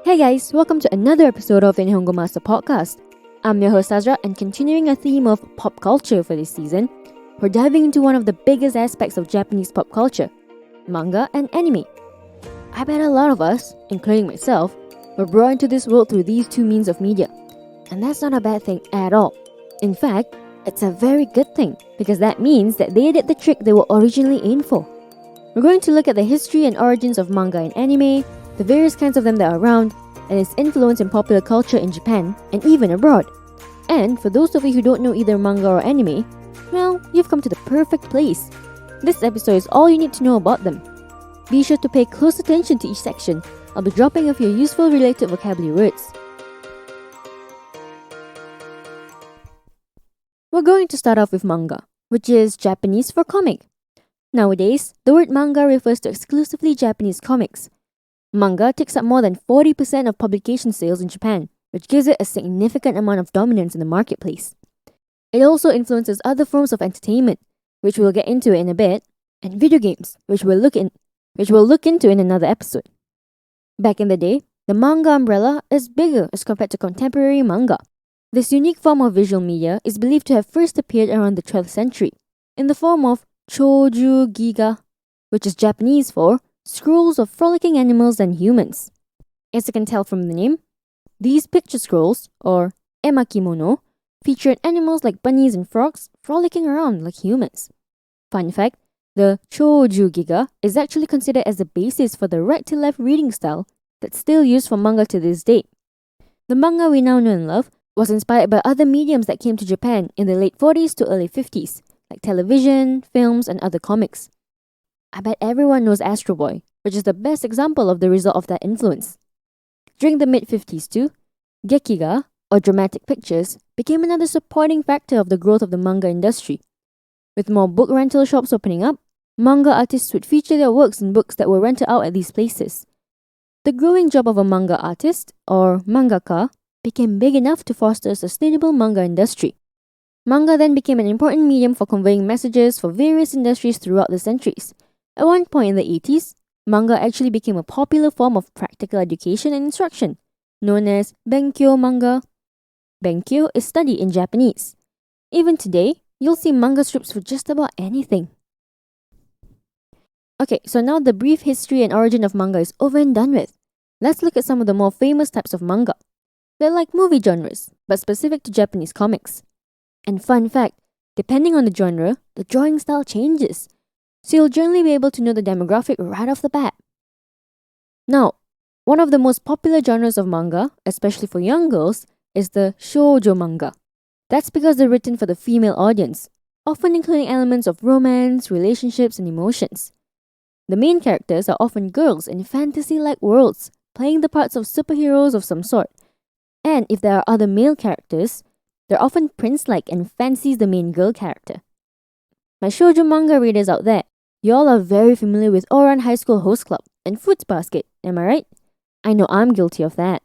Hey guys, welcome to another episode of the Nihongo Master podcast. I'm your host Azra, and continuing a theme of pop culture for this season, we're diving into one of the biggest aspects of Japanese pop culture, manga and anime. I bet a lot of us, including myself, were brought into this world through these two means of media. And that's not a bad thing at all. In fact, it's a very good thing, because that means that they did the trick they were originally aimed for. We're going to look at the history and origins of manga and anime, the various kinds of them that are around, and its influence in popular culture in Japan and even abroad. And for those of you who don't know either manga or anime, well, you've come to the perfect place. This episode is all you need to know about them. Be sure to pay close attention to each section. I'll be dropping a few useful related vocabulary words. We're going to start off with manga, which is Japanese for comic. Nowadays, the word manga refers to exclusively Japanese comics. Manga takes up more than 40% of publication sales in Japan, which gives it a significant amount of dominance in the marketplace. It also influences other forms of entertainment, which we'll get into in a bit, and video games, which we'll look into in another episode. Back in the day, the manga umbrella is bigger as compared to contemporary manga. This unique form of visual media is believed to have first appeared around the 12th century, in the form of Chouju Giga, which is Japanese for scrolls of frolicking animals and humans. As you can tell from the name, these picture scrolls, or emakimono, featured animals like bunnies and frogs frolicking around like humans. Fun fact, the Chouju Giga is actually considered as the basis for the right-to-left reading style that's still used for manga to this day. The manga we now know and love was inspired by other mediums that came to Japan in the late 40s to early 50s, like television, films, and other comics. I bet everyone knows Astro Boy, which is the best example of the result of that influence. During the mid-50s too, gekiga, or dramatic pictures, became another supporting factor of the growth of the manga industry. With more book rental shops opening up, manga artists would feature their works in books that were rented out at these places. The growing job of a manga artist, or mangaka, became big enough to foster a sustainable manga industry. Manga then became an important medium for conveying messages for various industries throughout the centuries. At one point in the 80s, manga actually became a popular form of practical education and instruction, known as Benkyo manga. Benkyo is study in Japanese. Even today, you'll see manga strips for just about anything. Okay, so now the brief history and origin of manga is over and done with. Let's look at some of the more famous types of manga. They're like movie genres, but specific to Japanese comics. And fun fact, depending on the genre, the drawing style changes, so you'll generally be able to know the demographic right off the bat. Now, one of the most popular genres of manga, especially for young girls, is the shoujo manga. That's because they're written for the female audience, often including elements of romance, relationships, and emotions. The main characters are often girls in fantasy-like worlds, playing the parts of superheroes of some sort. And if there are other male characters, they're often prince-like and fancies the main girl character. My shoujo manga readers out there, y'all are very familiar with Ouran High School Host Club and Fruits Basket, am I right? I know I'm guilty of that.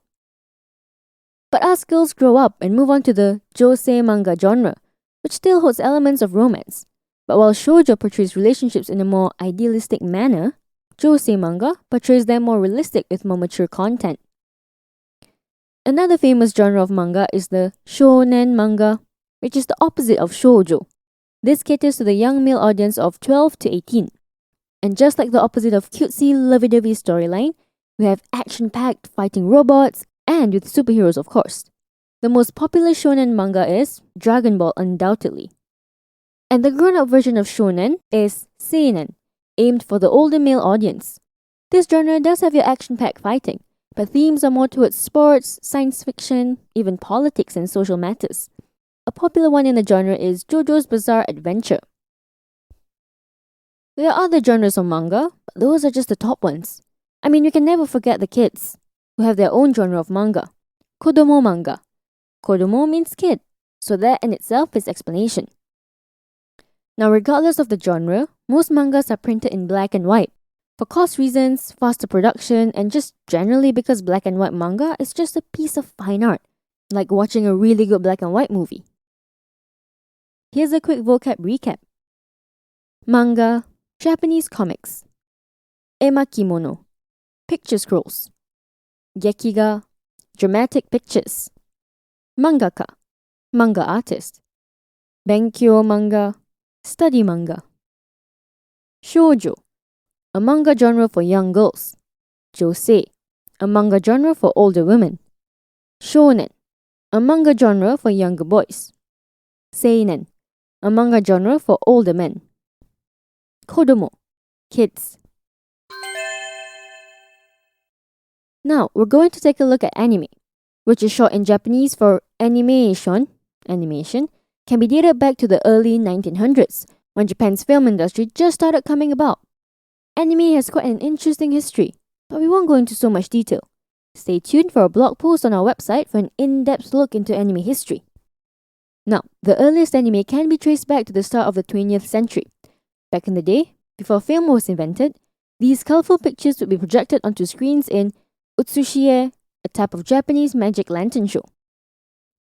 But as girls grow up and move on to the josei manga genre, which still holds elements of romance. But while shoujo portrays relationships in a more idealistic manner, josei manga portrays them more realistic with more mature content. Another famous genre of manga is the shonen manga, which is the opposite of shoujo. This caters to the young male audience of 12 to 18. And just like the opposite of cutesy lovey-dovey storyline, we have action-packed fighting robots and with superheroes, of course. The most popular shonen manga is Dragon Ball, undoubtedly. And the grown-up version of shonen is seinen, aimed for the older male audience. This genre does have your action-packed fighting, but themes are more towards sports, science fiction, even politics and social matters. A popular one in the genre is JoJo's Bizarre Adventure. There are other genres of manga, but those are just the top ones. I mean, you can never forget the kids, who have their own genre of manga. Kodomo manga. Kodomo means kid, so that in itself is explanation. Now, regardless of the genre, most mangas are printed in black and white. For cost reasons, faster production, and just generally because black and white manga is just a piece of fine art, like watching a really good black and white movie. Here's a quick vocab recap. Manga, Japanese comics. Emakimono, picture scrolls. Gekiga, dramatic pictures. Mangaka, manga artist. Benkyo manga, study manga. Shoujo, a manga genre for young girls. Josei, a manga genre for older women. Shonen, a manga genre for younger boys. Seinen, a manga genre for older men. Kodomo, kids. Now, we're going to take a look at anime, which is short in Japanese for animation, can be dated back to the early 1900s, when Japan's film industry just started coming about. Anime has quite an interesting history, but we won't go into so much detail. Stay tuned for a blog post on our website for an in-depth look into anime history. Now, the earliest anime can be traced back to the start of the 20th century. Back in the day, before film was invented, these colorful pictures would be projected onto screens in utsushie, a type of Japanese magic lantern show.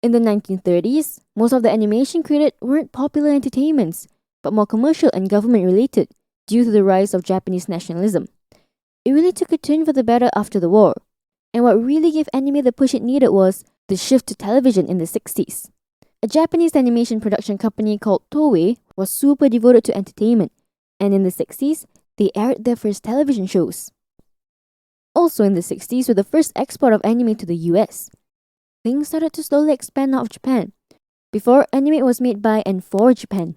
In the 1930s, most of the animation created weren't popular entertainments, but more commercial and government-related due to the rise of Japanese nationalism. It really took a turn for the better after the war, and what really gave anime the push it needed was the shift to television in the 60s. A Japanese animation production company called Toei was super devoted to entertainment, and in the 60s, they aired their first television shows. Also in the 60s were the first export of anime to the US. Things started to slowly expand out of Japan. Before, anime was made by and for Japan.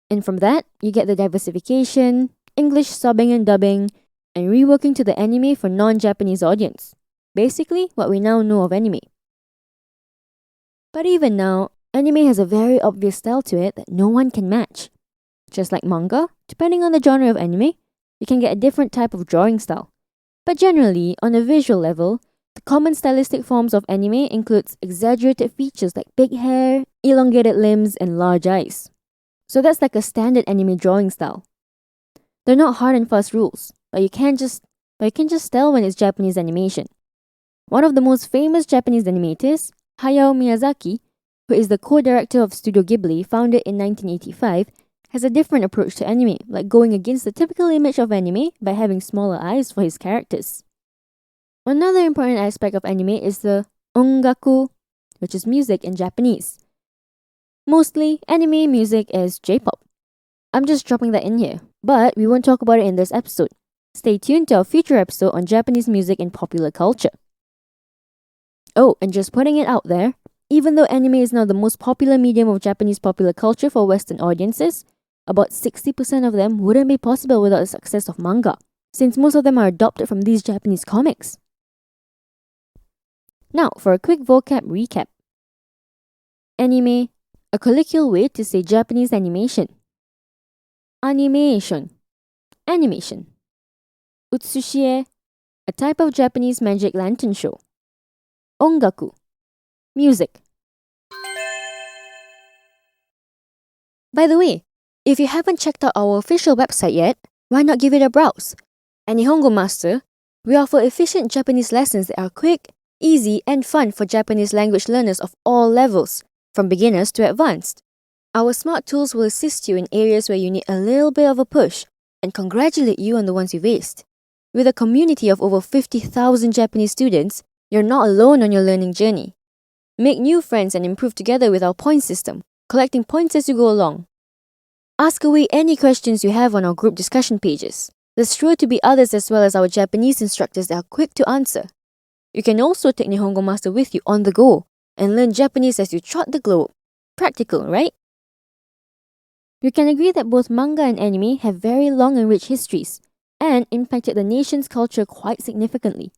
And from that, you get the diversification, English subbing and dubbing, and reworking to the anime for non-Japanese audience. Basically, what we now know of anime. But even now, anime has a very obvious style to it that no one can match. Just like manga, depending on the genre of anime, you can get a different type of drawing style. But generally, on a visual level, the common stylistic forms of anime includes exaggerated features like big hair, elongated limbs, and large eyes. So that's like a standard anime drawing style. They're not hard and fast rules, but you can just tell when it's Japanese animation. One of the most famous Japanese animators, Hayao Miyazaki, who is the co-director of Studio Ghibli, founded in 1985, has a different approach to anime, like going against the typical image of anime by having smaller eyes for his characters. Another important aspect of anime is the ongaku, which is music in Japanese. Mostly, anime music is J-pop. I'm just dropping that in here, but we won't talk about it in this episode. Stay tuned to our future episode on Japanese music and popular culture. Oh, and just putting it out there, even though anime is now the most popular medium of Japanese popular culture for Western audiences, about 60% of them wouldn't be possible without the success of manga, since most of them are adopted from these Japanese comics. Now, for a quick vocab recap. Anime, a colloquial way to say Japanese animation. Animation, animation. Utsushie, a type of Japanese magic lantern show. Ongaku, music. By the way, if you haven't checked out our official website yet, why not give it a browse? At Nihongo Master, we offer efficient Japanese lessons that are quick, easy, and fun for Japanese language learners of all levels, from beginners to advanced. Our smart tools will assist you in areas where you need a little bit of a push and congratulate you on the ones you've aced. With a community of over 50,000 Japanese students, you're not alone on your learning journey. Make new friends and improve together with our point system, collecting points as you go along. Ask away any questions you have on our group discussion pages. There's sure to be others as well as our Japanese instructors that are quick to answer. You can also take Nihongo Master with you on the go and learn Japanese as you trot the globe. Practical, right? We can agree that both manga and anime have very long and rich histories and impacted the nation's culture quite significantly.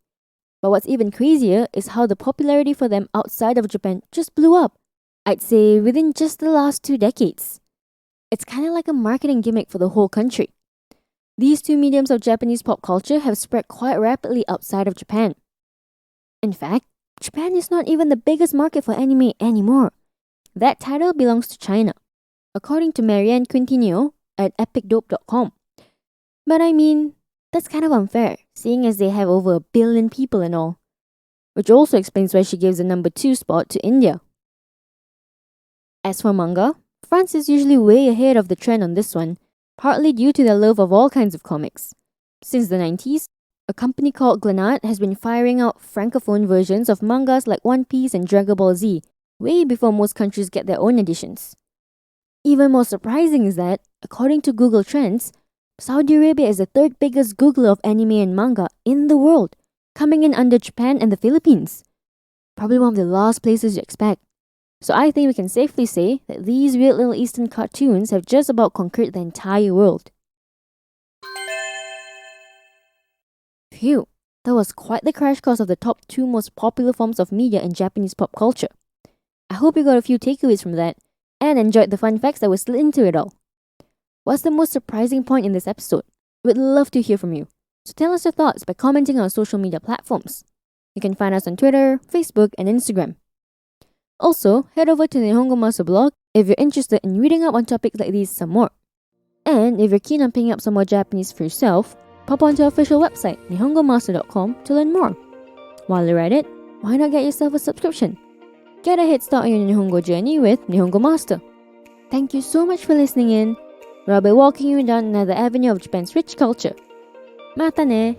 But what's even crazier is how the popularity for them outside of Japan just blew up. I'd say within just the last 2 decades. It's kind of like a marketing gimmick for the whole country. These two mediums of Japanese pop culture have spread quite rapidly outside of Japan. In fact, Japan is not even the biggest market for anime anymore. That title belongs to China, according to Marianne Quintinio at epicdope.com. But I mean, that's kind of unfair, seeing as they have over 1 billion people and all. Which also explains why she gives the number 2 spot to India. As for manga, France is usually way ahead of the trend on this one, partly due to their love of all kinds of comics. Since the 90s, A company called Glenart has been firing out francophone versions of mangas like One Piece and Dragon Ball Z, way before most countries get their own editions. Even more surprising is that, according to Google Trends, Saudi Arabia is the third biggest Googler of anime and manga in the world, coming in under Japan and the Philippines. Probably one of the last places you expect. So I think we can safely say that these weird little Eastern cartoons have just about conquered the entire world. Phew, that was quite the crash course of the top 2 most popular forms of media in Japanese pop culture. I hope you got a few takeaways from that, and enjoyed the fun facts that were slid into it all. What's the most surprising point in this episode? We'd love to hear from you, so tell us your thoughts by commenting on our social media platforms. You can find us on Twitter, Facebook, and Instagram. Also, head over to the Nihongo Master blog if you're interested in reading up on topics like these some more. And if you're keen on picking up some more Japanese for yourself, pop onto our official website, nihongomaster.com, to learn more. While you're at it, why not get yourself a subscription? Get a head start on your Nihongo journey with Nihongo Master. Thank you so much for listening in. We'll be walking you down another avenue of Japan's rich culture. Mata ne!